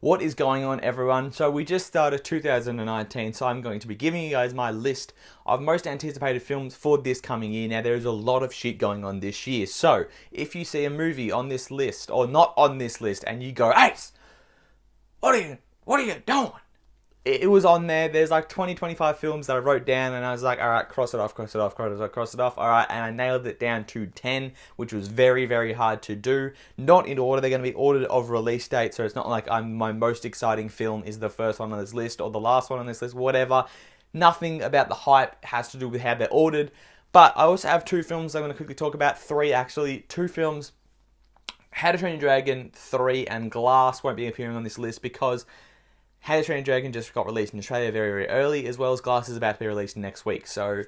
What is going on, everyone? So we just started 2019, so I'm going to be giving you guys my list of most anticipated films for this coming year. Now, there's a lot of shit going on this year, so if you see a movie on this list, or not on this list, and you go, Ace, what are you doing? It was on there. There's like 25 films that I wrote down, and I was like, all right, cross it off. All right, and I nailed it down to 10, which was very, very hard to do. Not in order. They're going to be ordered of release date, so it's not like my most exciting film is the first one on this list or the last one on this list, whatever. Nothing about the hype has to do with how they're ordered. But I also have two films I'm going to quickly talk about. Three, actually. Two films. How to Train Your Dragon 3 and Glass won't be appearing on this list because How to Train Your Dragon just got released in Australia very, very early, as well as Glass is about to be released next week. So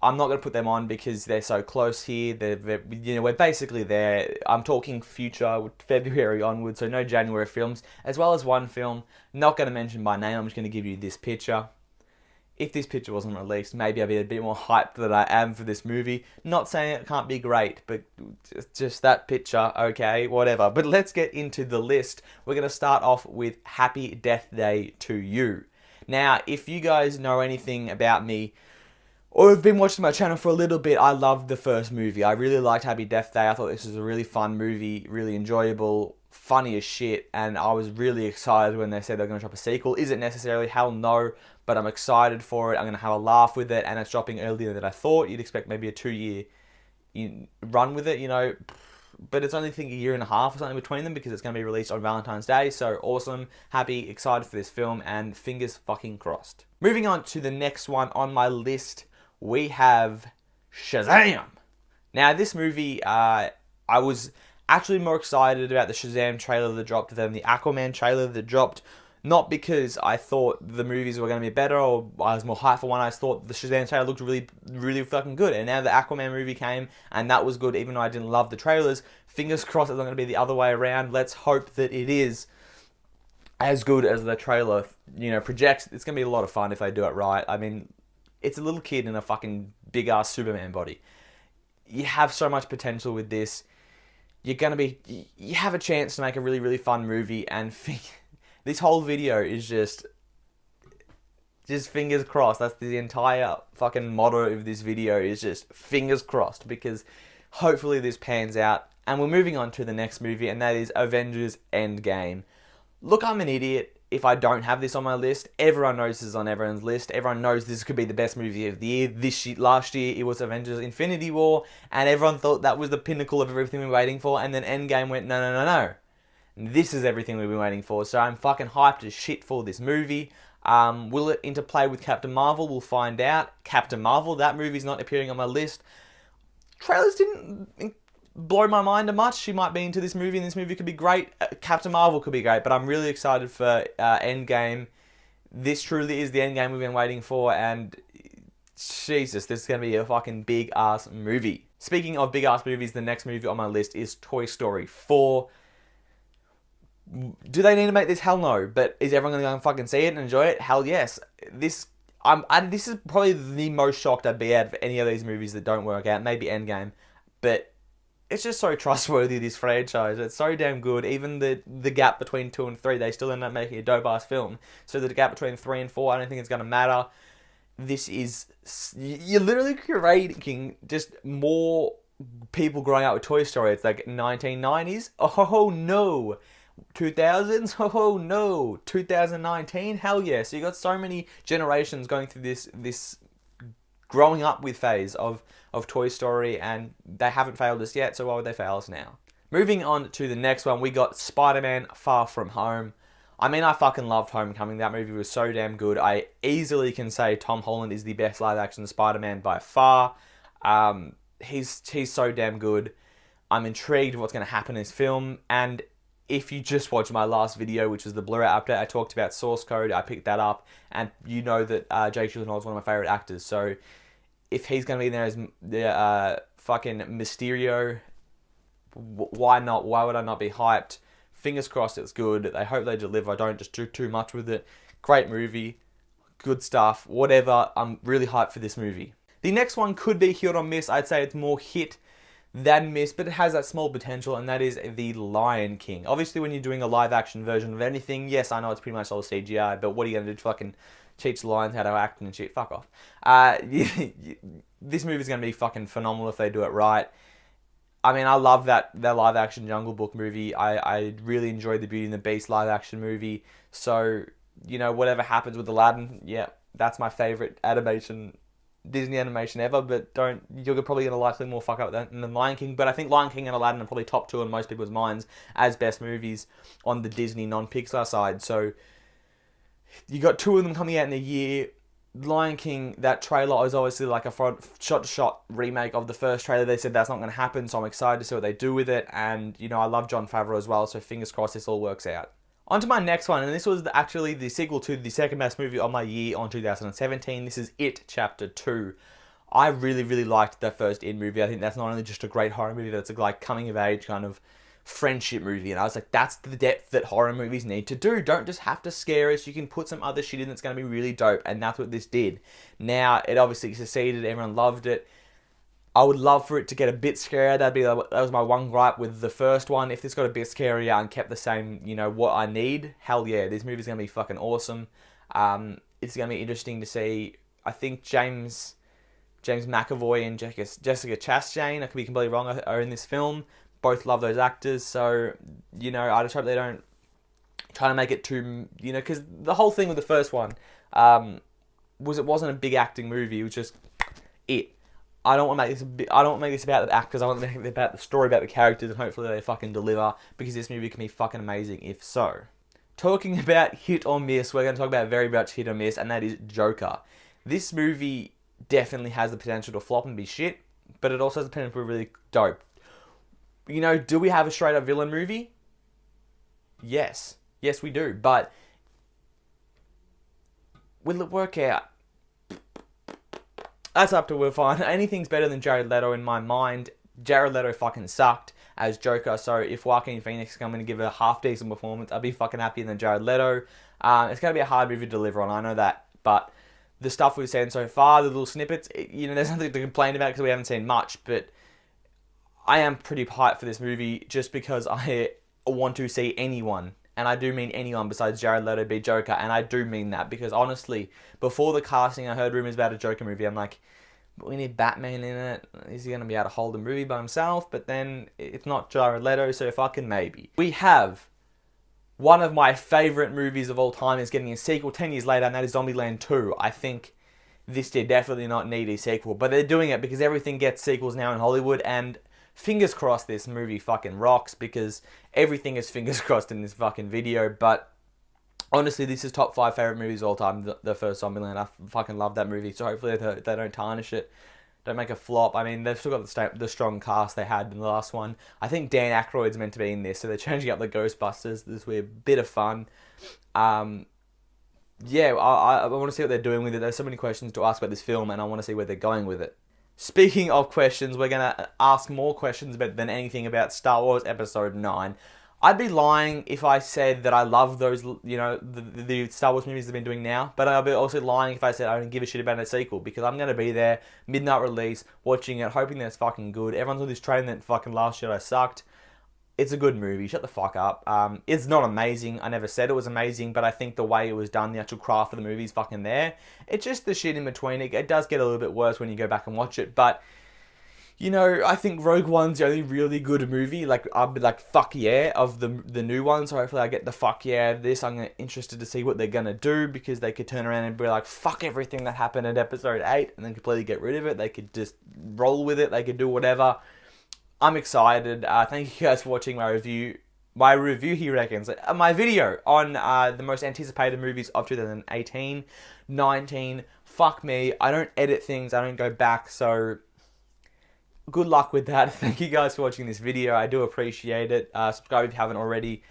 I'm not going to put them on because they're so close here. We're basically there. I'm talking future, February onwards, so no January films, as well as one film. Not going to mention by name. I'm just going to give you this picture. If this picture wasn't released, maybe I'd be a bit more hyped than I am for this movie. Not saying it can't be great, but just that picture, okay, whatever. But let's get into the list. We're going to start off with Happy Death Day to You. Now, if you guys know anything about me, or have been watching my channel for a little bit, I loved the first movie. I really liked Happy Death Day. I thought this was a really fun movie, really enjoyable, funny as shit, and I was really excited when they said they're going to drop a sequel. Is it necessarily? Hell no, but I'm excited for it. I'm going to have a laugh with it, and it's dropping earlier than I thought. You'd expect maybe a 2-year run with it, but it's only, I think, a year and a half or something between them because it's going to be released on Valentine's Day. So awesome, happy, excited for this film, and fingers fucking crossed. Moving on to the next one on my list, we have Shazam. Now, this movie, I was actually more excited about the Shazam trailer that dropped than the Aquaman trailer that dropped. Not because I thought the movies were going to be better or I was more hyped for one. I just thought the Shazam trailer looked really, really fucking good. And now the Aquaman movie came and that was good, even though I didn't love the trailers. Fingers crossed it's not going to be the other way around. Let's hope that it is as good as the trailer, projects. It's going to be a lot of fun if they do it right. I mean, it's a little kid in a fucking big-ass Superman body. You have so much potential with this. You have a chance to make a really, really fun movie, and this whole video is just fingers crossed. That's the entire fucking motto of this video, is just fingers crossed, because hopefully this pans out. And we're moving on to the next movie, and that is Avengers Endgame. Look, I'm an idiot if I don't have this on my list. Everyone knows this is on everyone's list. Everyone knows this could be the best movie of the year. Last year, it was Avengers Infinity War, and everyone thought that was the pinnacle of everything we were waiting for, and then Endgame went, no. This is everything we've been waiting for, so I'm fucking hyped as shit for this movie. Will it interplay with Captain Marvel? We'll find out. Captain Marvel, that movie's not appearing on my list. Trailers didn't blow my mind much. She might be into this movie, and this movie could be great. Captain Marvel could be great, but I'm really excited for Endgame. This truly is the Endgame we've been waiting for, and Jesus, this is going to be a fucking big-ass movie. Speaking of big-ass movies, the next movie on my list is Toy Story 4. Do they need to make this? Hell no. But is everyone going to go and fucking see it and enjoy it? Hell yes. This is probably the most shocked I'd be out of any of these movies that don't work out. Maybe Endgame. But it's just so trustworthy, this franchise. It's so damn good. Even the gap between 2 and 3, they still end up making a dope-ass film. So the gap between 3 and 4, I don't think it's going to matter. This is... You're literally creating just more people growing up with Toy Story. It's like 1990s. Oh, no. 2000s? Oh, no. 2019? Hell yeah. So you got so many generations going through this growing up with phase of Toy Story, and they haven't failed us yet, so why would they fail us now? Moving on to the next one, we got Spider-Man Far From Home. I mean, I fucking loved Homecoming. That movie was so damn good. I easily can say Tom Holland is the best live-action Spider-Man by far. He's so damn good. I'm intrigued what's going to happen in this film, and if you just watched my last video, which was the Blu-ray update, I talked about Source Code. I picked that up, and you know that Jake Gyllenhaal is one of my favorite actors. So if he's going to be there as the fucking Mysterio, why not? Why would I not be hyped? Fingers crossed it's good. I hope they deliver. Don't just do too much with it. Great movie. Good stuff. Whatever. I'm really hyped for this movie. The next one could be hit or miss. I'd say it's more hit that missed, but it has that small potential, and that is The Lion King. Obviously, when you're doing a live action version of anything, yes, I know it's pretty much all CGI, but what are you going to do? Fucking teach the lions how to act and shit? Fuck off. This movie's going to be fucking phenomenal if they do it right. I mean, I love that live action Jungle Book movie. I really enjoyed the Beauty and the Beast live action movie. So, you know, whatever happens with Aladdin, yeah, that's my favorite Disney animation ever, but you're probably going to likely more fuck up than Lion King, but I think Lion King and Aladdin are probably top 2 in most people's minds as best movies on the Disney non-Pixar side. So you got 2 of them coming out in a year. Lion King, that trailer is obviously like a shot-to-shot remake of the first trailer. They said that's not going to happen, so I'm excited to see what they do with it, and, you know, I love Jon Favreau as well, so fingers crossed this all works out. On to my next one, and this was actually the sequel to the second best movie of my year on 2017. This is It Chapter 2. I really, really liked that first It movie. I think that's not only just a great horror movie, that's a like coming of age kind of friendship movie. And I was like, that's the depth that horror movies need to do. Don't just have to scare us. You can put some other shit in that's going to be really dope. And that's what this did. Now, it obviously succeeded. Everyone loved it. I would love for it to get a bit scarier. That was my one gripe with the first one. If this got a bit scarier and kept the same, you know, what I need, hell yeah, this movie's going to be fucking awesome. It's going to be interesting to see. I think James McAvoy and Jessica Chastain, I could be completely wrong, are in this film. Both love those actors, so, you know, I just hope they don't try to make it too, you know, because the whole thing with the first one it wasn't a big acting movie. It was just it. I don't want to make this about the actors. I want to make it about the story, about the characters, and hopefully they fucking deliver, because this movie can be fucking amazing if so. Talking about hit or miss, we're going to talk about very much hit or miss, and that is Joker. This movie definitely has the potential to flop and be shit, but it also has the potential to be really dope. You know, do we have a straight up villain movie? Yes. Yes, we do, but will it work out? That's up to we'll find. Anything's better than Jared Leto in my mind. Jared Leto fucking sucked as Joker, so if Joaquin Phoenix is coming to give it a half decent performance, I'd be fucking happier than Jared Leto. It's going to be a hard movie to deliver on, I know that, but the stuff we've seen so far, the little snippets, you know, there's nothing to complain about because we haven't seen much, but I am pretty hyped for this movie just because I want to see anyone, and I do mean anyone besides Jared Leto, be Joker, and I do mean that because honestly, before the casting, I heard rumors about a Joker movie. I'm like, we need Batman in it. Is he going to be able to hold the movie by himself? But then it's not Jared Leto, so fucking maybe. We have one of my favourite movies of all time is getting a sequel 10 years later, and that is Zombieland 2. I think this did definitely not need a sequel, but they're doing it because everything gets sequels now in Hollywood, and fingers crossed this movie fucking rocks, because everything is fingers crossed in this fucking video. But honestly, this is top 5 favourite movies of all time, the first Zombieland. I fucking love that movie, so hopefully they don't tarnish it, don't make a flop. I mean, they've still got the strong cast they had in the last one. I think Dan Aykroyd's meant to be in this, so they're changing up the Ghostbusters. This will be a bit of fun. Yeah, I want to see what they're doing with it. There's so many questions to ask about this film, and I want to see where they're going with it. Speaking of questions, we're going to ask more questions than anything about Star Wars Episode 9. I'd be lying if I said that I love those, you know, the Star Wars movies they've been doing now. But I'll be also lying if I said I don't give a shit about a sequel. Because I'm going to be there, midnight release, watching it, hoping that it's fucking good. Everyone's on this train that fucking Last Jedi sucked. It's a good movie. Shut the fuck up. It's not amazing. I never said it was amazing. But I think the way it was done, the actual craft of the movie is fucking there. It's just the shit in between. It does get a little bit worse when you go back and watch it. But you know, I think Rogue One's the only really good movie. Like, I'll be like, fuck yeah, of the new ones. So hopefully I get the fuck yeah of this. I'm interested to see what they're going to do, because they could turn around and be like, fuck everything that happened at Episode 8 and then completely get rid of it. They could just roll with it. They could do whatever. I'm excited. Thank you guys for watching my review. My review, he reckons. My video on the most anticipated movies of 2018, 19. Fuck me. I don't edit things. I don't go back. So good luck with that. Thank you guys for watching this video. I do appreciate it. Subscribe if you haven't already.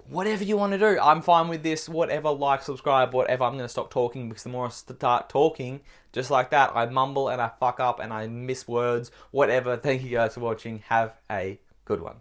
Whatever you want to do, I'm fine with this. Whatever, like, subscribe, whatever. I'm going to stop talking, because the more I start talking, just like that, I mumble and I fuck up and I miss words. Whatever. Thank you guys for watching. Have a good one.